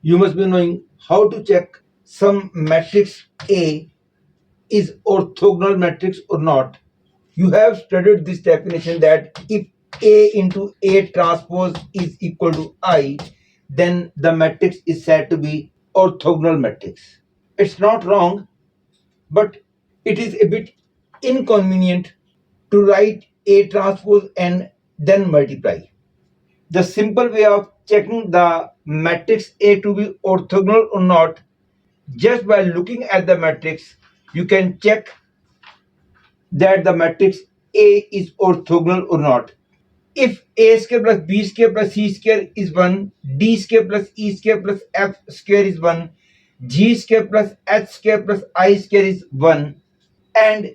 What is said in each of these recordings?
You must be knowing how to check some matrix A is orthogonal matrix or not. You have studied this definition that if A into A transpose is equal to I, then the matrix is said to be orthogonal matrix. It's not wrong, but it is a bit inconvenient to write A transpose and then multiply. The simple way of checking the matrix A to be orthogonal or not, just by looking at the matrix, you can check that the matrix A is orthogonal or not. If A square plus B square plus C square is 1, D square plus E square plus F square is 1, G square plus H square plus I square is 1, and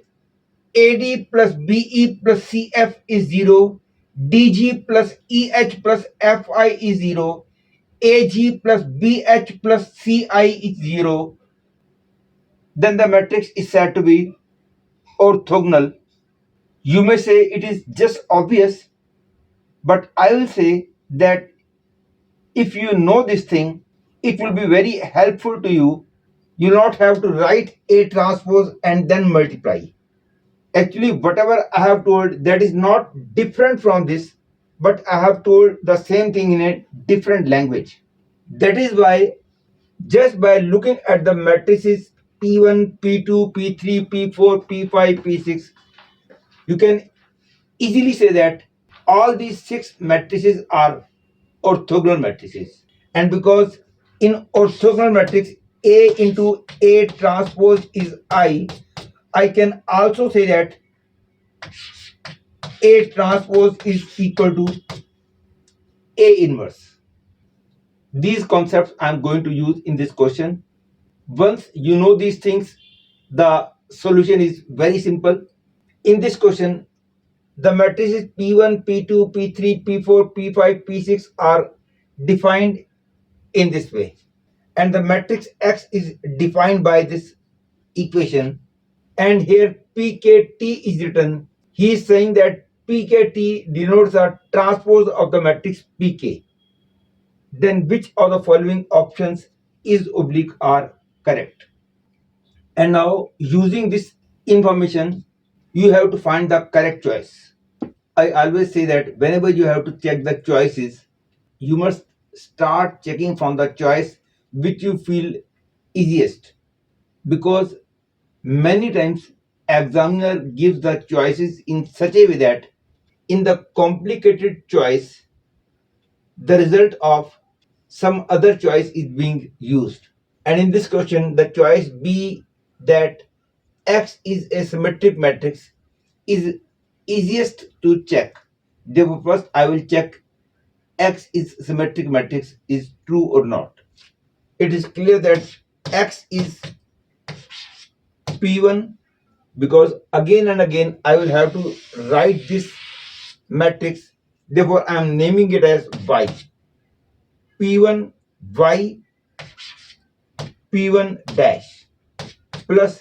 AD plus BE plus CF is 0, DG plus EH plus FI is 0, AG plus BH plus CI is 0, then the matrix is said to be orthogonal. You may say it is just obvious, but I will say that if you know this thing, it will be very helpful to you. You will not have to write A transpose and then multiply. Actually, whatever I have told, that is not different from this, but I have told the same thing in a different language. That is why just by looking at the matrices P1, P2, P3, P4, P5, P6, you can easily say that all these 6 matrices are orthogonal matrices. And because in orthogonal matrix A into A transpose is I can also say that A transpose is equal to A inverse. These concepts I am going to use in this question. Once you know these things, the solution is very simple. In this question, the matrices P1, P2, P3, P4, P5, P6 are defined in this way. And the matrix X is defined by this equation. And here PKT is written. He is saying that PKT denotes a transpose of the matrix PK. Then which of the following options is oblique are correct? And now using this information, you have to find the correct choice. I always say that whenever you have to check the choices, you must start checking from the choice which you feel easiest, because many times examiner gives the choices in such a way that in the complicated choice the result of some other choice is being used. And in this question, the choice B, that X is a symmetric matrix, is easiest to check. Therefore, first I will check X is symmetric matrix is true or not. It is clear that X is P1, because again and again I will have to write this matrix. Therefore, I am naming it as Y. P1 Y P1 dash plus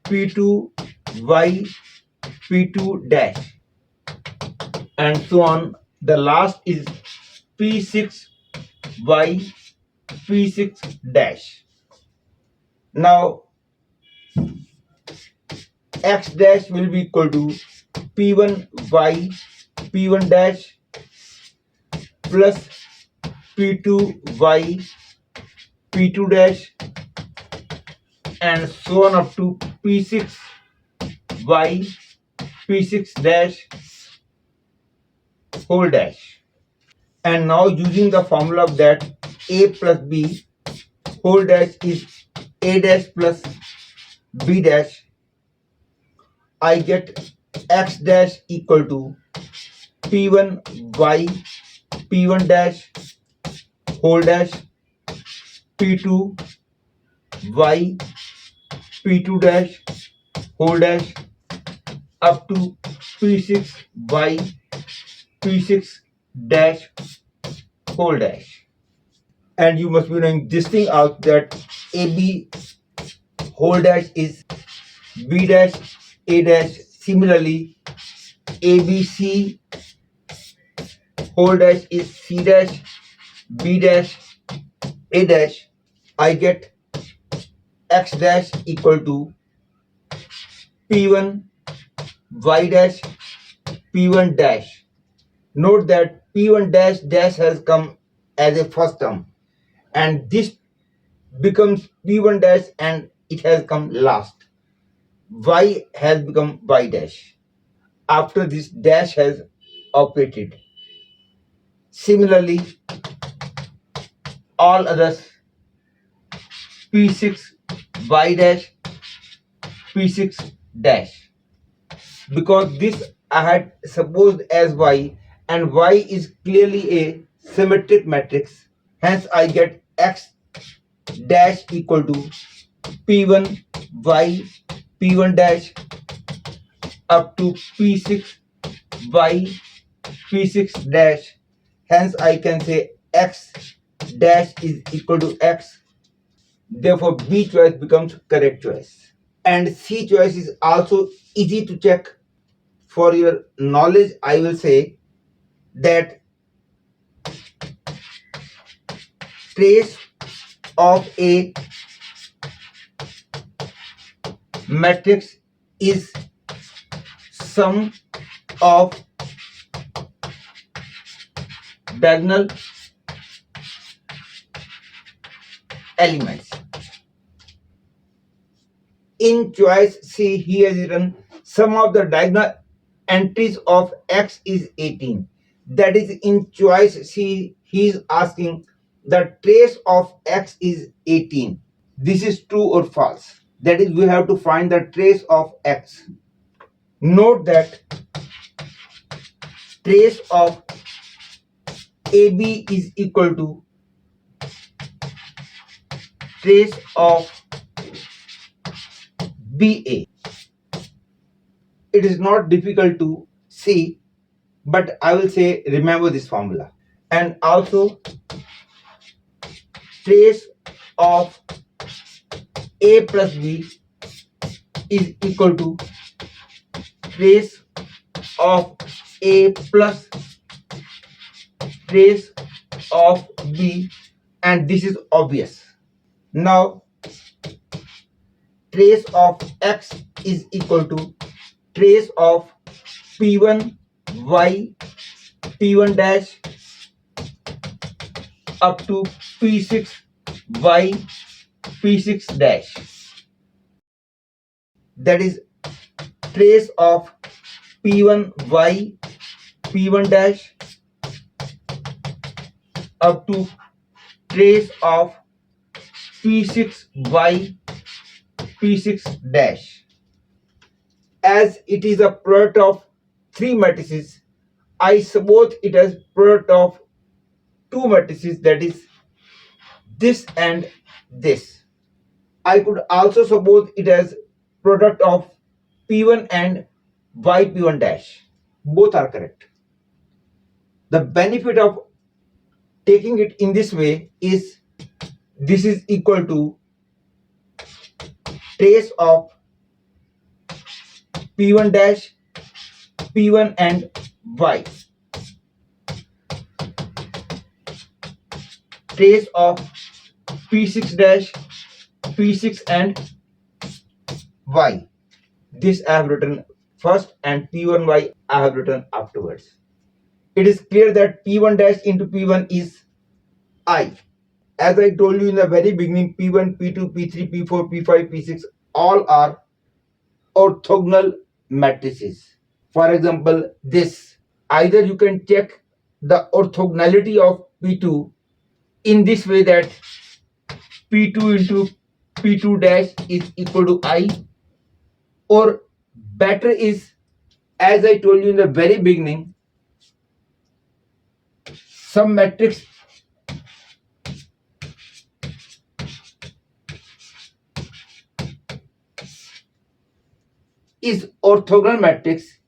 P2 Y P2 dash, and so on. The last is P6 Y P6 dash. Now X dash will be equal to P1 Y P1 dash plus P2 Y P2 dash, and so on up to P6 Y P6 dash whole dash. And now using the formula of that A plus B whole dash is A dash plus B dash, I get X dash equal to P1 Y P1 dash whole dash P2 Y P2 dash whole dash up to P6 Y P6 dash whole dash. And you must be knowing this thing out, that AB whole dash is B dash A dash. Similarly, ABC whole dash is C dash B dash A dash, I get x dash equal to P1 y dash P1 dash. Note that P1 dash dash has come as a first term and this becomes P1 dash and it has come last. Y has become y dash after this dash has operated. Similarly, all others P6 y dash P6 dash, because this I had supposed as y and y is clearly a symmetric matrix, hence I get x dash equal to P1 y P1 dash up to P6 y P6 dash, hence I can say x dash is equal to x, therefore B choice becomes correct choice. And C choice is also easy to check. For your knowledge, I will say that trace of a matrix is sum of diagonal elements. In choice C, he has written sum of the diagonal entries of x is 18. That is, in choice C, he is asking the trace of x is 18. This is true or false. That is, we have to find the trace of x. Note that trace of AB is equal to trace of BA. It is not difficult to see, but I will say remember this formula. And also trace of A plus B is equal to trace of A plus trace of B, and this is obvious. Now trace of x is equal to trace of P1 y P1 dash up to P6 y P6 dash. That is trace of P1 y P1 dash up to trace of P6 y P6 dash. As it is a product of three matrices, I suppose it as product of two matrices, that is this and this. I could also suppose it as product of P1 and y P1 dash. Both are correct. The benefit of taking it in this way is this is equal to trace of P1 dash P1 and y, trace of P6 dash P6 and y. This I have written first and P1y I have written afterwards. It is clear that P1 dash into P1 is I. As I told you in the very beginning, P1, P2, P3, P4, P5, P6 all are orthogonal matrices. For example, this, either you can check the orthogonality of P2 in this way, that P2 into P2 dash is equal to I, or better is, as I told you in the very beginning, some matrix is orthogonal matrix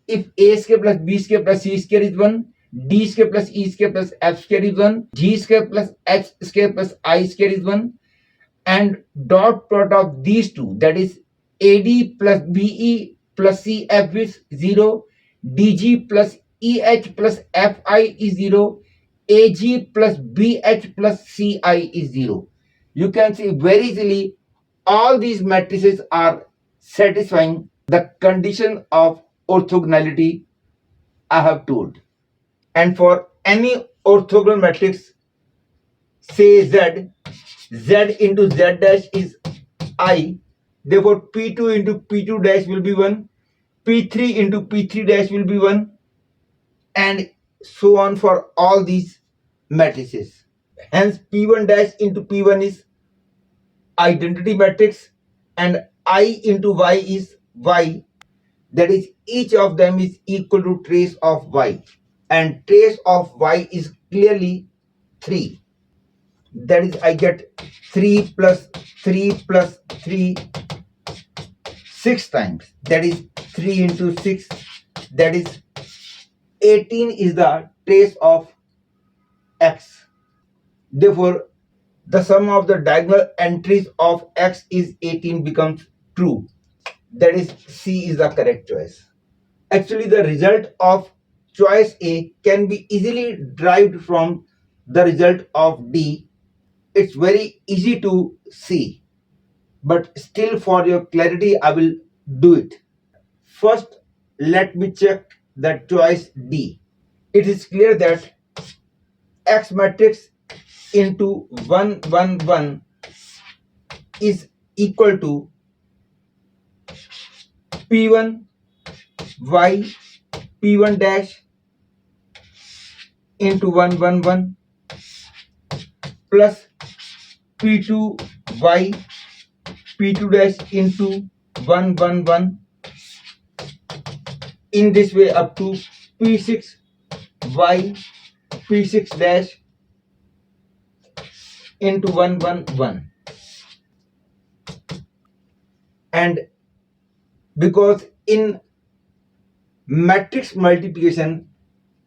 if A square plus B square plus C square is 1, D square plus E square plus F square is 1, G square plus H square plus I square is 1, and dot product of these two, that is AD plus BE plus CF is 0, DG plus EH plus FI is 0, AG plus BH plus CI is 0. You can see very easily all these matrices are satisfying the condition of orthogonality I have told. And for any orthogonal matrix, say Z into Z dash is I, therefore P2 into P2 dash will be 1, P3 into P3 dash will be 1, and so on for all these matrices. Hence P1 dash into P1 is identity matrix, and I into Y is Y, that is each of them is equal to trace of Y, and trace of Y is clearly 3. That is I get 3 plus 3 plus 3 6 times, that is 3 into 6, that is 18 is the trace of X. Therefore the sum of the diagonal entries of X is 18 becomes true. That is C is the correct choice. Actually the result of choice A can be easily derived from the result of D. It's very easy to see, but still for your clarity I will do it. First let me check the choice D. It is clear that X matrix into 1 1 1 is equal to P1 Y P1 dash into 1 1 1 plus P2 Y P2 dash into 1 1 1, in this way up to P6 Y P6 dash into 1 1 1. And because in matrix multiplication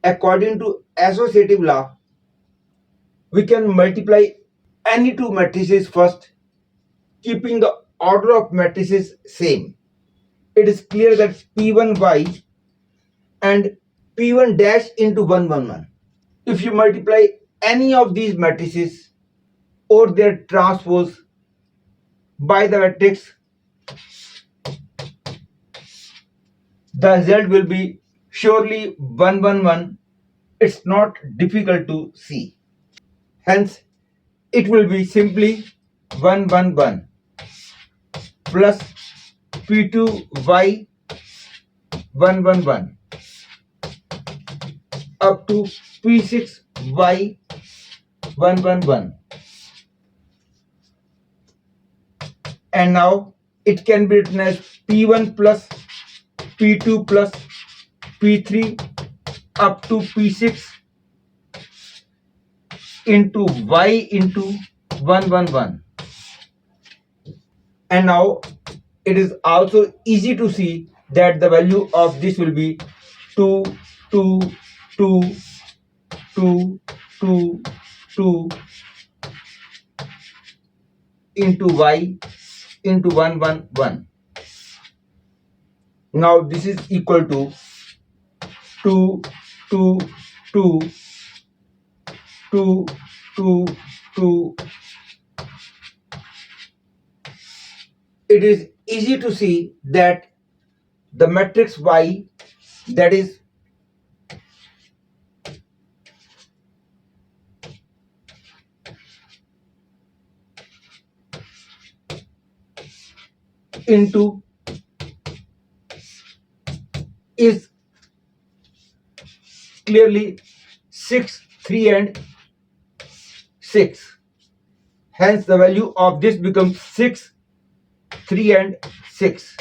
according to associative law, we can multiply any two matrices first, keeping the order of matrices same. It is clear that P1Y and P1 dash into 1 1 1. If you multiply any of these matrices or their transpose by the matrix, the result will be surely 1 1 1. It's not difficult to see. Hence, it will be simply 1 1 1 plus P2Y 1 1 1 up to P6Y 1 1 1. And now it can be written as P1 plus P2 plus P3 up to P6 into Y into 1 1 1. And now it is also easy to see that the value of this will be 2 2 2 2 2 2 into Y into 1 1 1. Now this is equal to 2 2 2 2 2 2. It is easy to see that the matrix Y, that is into is clearly 6 3 and 6. Hence the value of this becomes 6 3 and 6.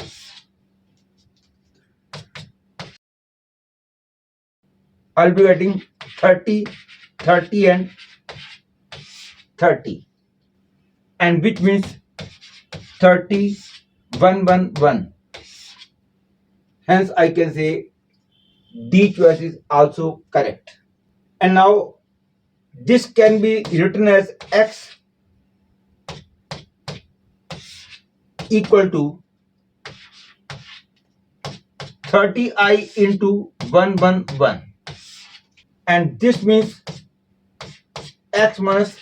I'll be getting 30 30 and 30, and which means 30 1 1 1. Hence I can say D choice is also correct. And now this can be written as X equal to 30I into 1 1 1. And this means x minus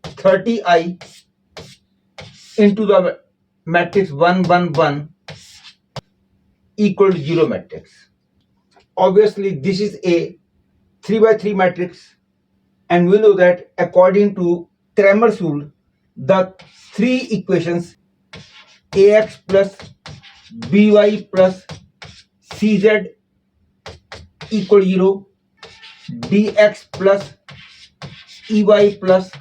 30i into the matrix 1 1 1 equal to 0 matrix. Obviously, this is a 3 by 3 matrix, and we know that according to Cramer's rule, the three equations ax plus by plus cz equal 0, dx plus ey plus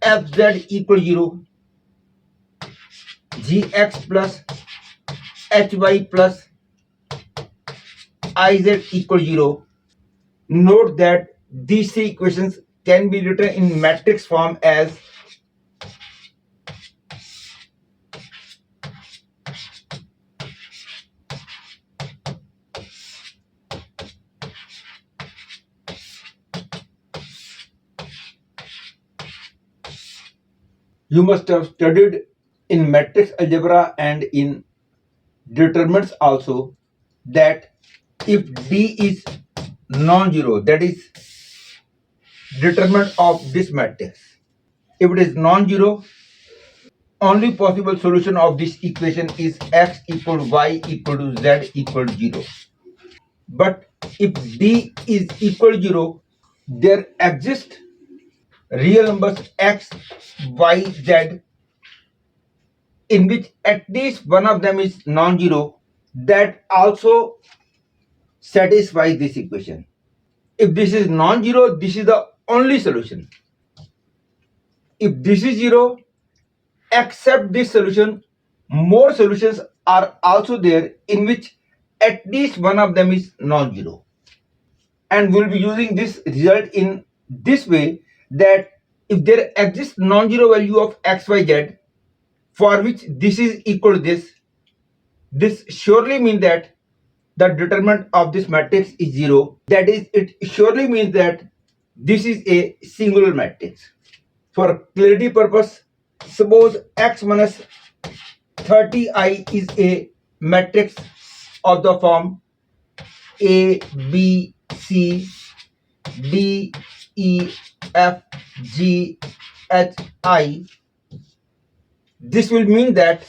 fz equal 0, gx plus hy plus iz equal 0. Note that these three equations can be written in matrix form as you must have studied in matrix algebra and in determinants also that if D is non-zero, that is determinant of this matrix. If it is non-zero, only possible solution of this equation is x equal to y equal to z equal to 0. But if D is equal to 0, there exist real numbers x, y, z in which at least one of them is non-zero, that also satisfies this equation. If this is non-zero, this is the only solution. If this is 0, except this solution, more solutions are also there in which at least one of them is non-zero. And we'll be using this result in this way, that if there exists non-zero value of x, y, z for which this is equal to this surely means that the determinant of this matrix is 0. That is, it surely means that this is a singular matrix. For clarity purpose, suppose x minus 30i is a matrix of the form A, B, C, D, E, F, G, H, I. This will mean that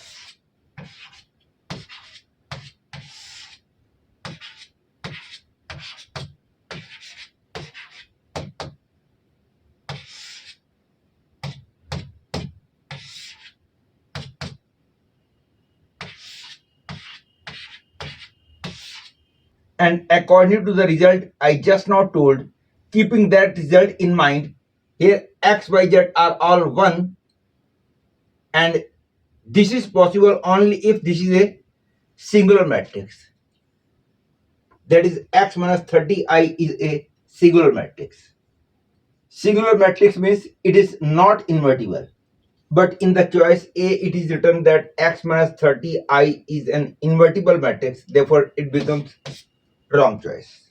and according to the result I just now told, keeping that result in mind, here x, y, z are all 1, and this is possible only if this is a singular matrix. That is, x minus 30i is a singular matrix. Singular matrix means it is not invertible. But in the choice A, it is written that x minus 30i is an invertible matrix. Therefore, it becomes wrong choice.